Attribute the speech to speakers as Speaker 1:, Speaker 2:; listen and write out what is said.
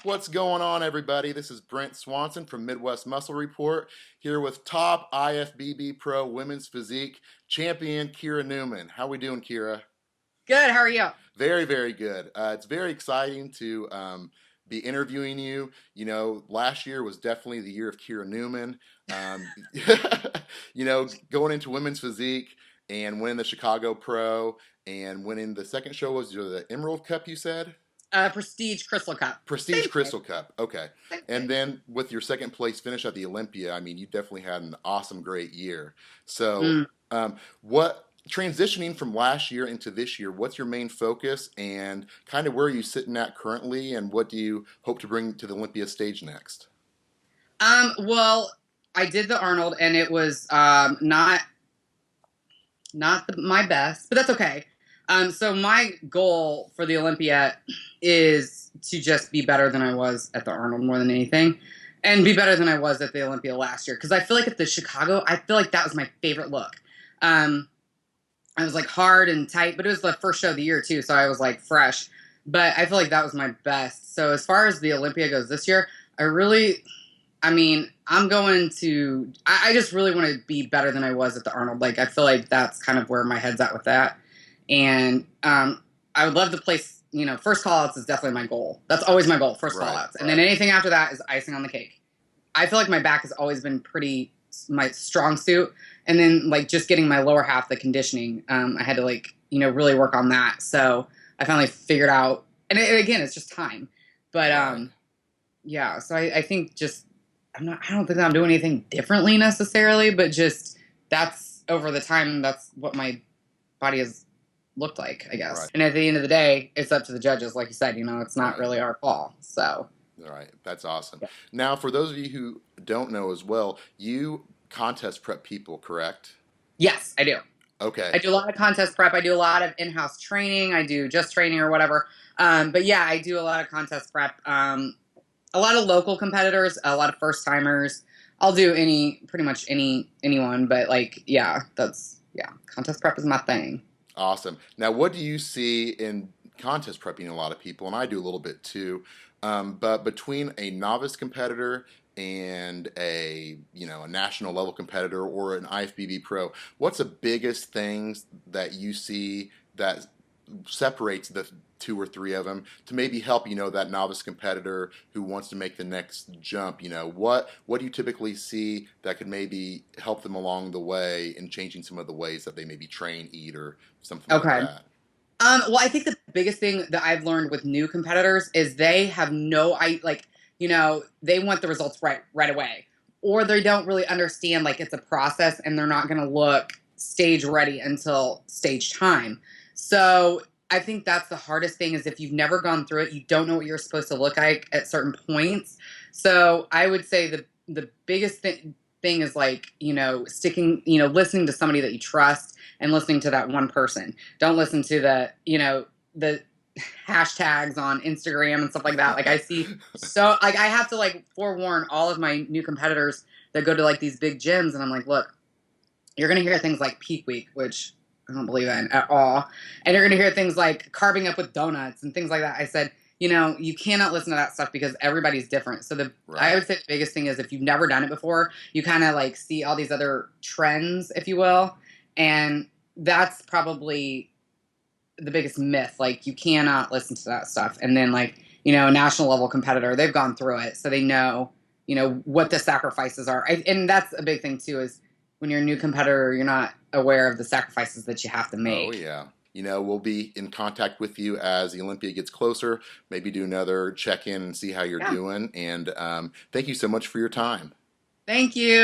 Speaker 1: What's going on, everybody? This is Brent Swansen from Midwest Muscle Report, here with top IFBB Pro Women's Physique champion Kira Neuman. How we doing, Kira?
Speaker 2: Good. How are you?
Speaker 1: Very, very good. It's very exciting to be interviewing you. You know, last year was definitely the year of Kira Neuman. Um, going into women's physique and winning the Chicago Pro and winning the second show was the Emerald Cup, you said?
Speaker 2: Prestige Crystal Cup.
Speaker 1: Prestige
Speaker 2: Same
Speaker 1: Crystal Cup. Okay.
Speaker 2: thing.
Speaker 1: And then with your second place finish at the Olympia, I mean, you definitely had an awesome, great year. So,
Speaker 2: Mm.
Speaker 1: what transitioning from last year into this year, what's your main focus and kind of where are you sitting at currently and what do you hope to bring to the Olympia stage next?
Speaker 2: Well, I did the Arnold, and it was not my best, but that's okay. So my goal for the Olympia is to just be better than I was at the Arnold more than anything, and be better than I was at the Olympia last year. Because I feel like at the Chicago, I feel like that was my favorite look. I was like hard and tight, but it was the first show of the year too, so I was like fresh. But I feel like that was my best. So as far as the Olympia goes this year, I'm going to, I just really want to be better than I was at the Arnold. Like, I feel like that's kind of where my head's at with that. And I would love to place, first call-outs is definitely my goal. That's always my goal, first call-outs. And then anything after that is icing on the cake. I feel like my back has always been my strong suit. And then, like, just getting my lower half, the conditioning, I had to, really work on that. So I finally figured out, and again, it's just time. But, yeah, so I think just, I don't think that I'm doing anything differently necessarily, but just that's over the time, that's what my body has looked like, I guess.
Speaker 1: Right.
Speaker 2: And at the end of the day, it's up to the judges. Like you said, it's not really our call. So.
Speaker 1: All right. That's awesome.
Speaker 2: Yeah.
Speaker 1: Now, for those of you who don't know as well, you contest prep people, correct?
Speaker 2: Yes, I do.
Speaker 1: Okay.
Speaker 2: I do a lot of contest prep. I do a lot of in-house training. I do just training or whatever. But yeah, I do a lot of contest prep. A lot of local competitors, a lot of first timers. I'll do pretty much anyone. But contest prep is my thing.
Speaker 1: Awesome. Now, what do you see in contest prepping a lot of people, and I do a little bit too, but between a novice competitor and a national level competitor or an IFBB pro, what's the biggest things that you see that separates the two or three of them to maybe help that novice competitor who wants to make the next jump? What do you typically see that could maybe help them along the way in changing some of the ways that they maybe train, eat, or something like that?
Speaker 2: Well, I think the biggest thing that I've learned with new competitors is they have they want the results right away, or they don't really understand it's a process and they're not going to look stage ready until stage time. So I think that's the hardest thing is if you've never gone through it, you don't know what you're supposed to look like at certain points. So I would say the biggest thing is sticking, listening to somebody that you trust and listening to that one person. Don't listen to the hashtags on Instagram and stuff like that. I see I have to forewarn all of my new competitors that go to these big gyms, and I'm like, look, you're going to hear things like peak week, which I don't believe in at all. And you're going to hear things like carbing up with donuts and things like that. I said, you cannot listen to that stuff because everybody's different. So I would say the biggest thing is if you've never done it before, you kind of see all these other trends, if you will. And that's probably the biggest myth. You cannot listen to that stuff. And then a national level competitor, they've gone through it. So they know, what the sacrifices are. And that's a big thing too, is when you're a new competitor, you're not aware of the sacrifices that you have to make.
Speaker 1: Oh, yeah. We'll be in contact with you as the Olympia gets closer, maybe do another check-in and see how you're doing. And thank you so much for your time.
Speaker 2: Thank you.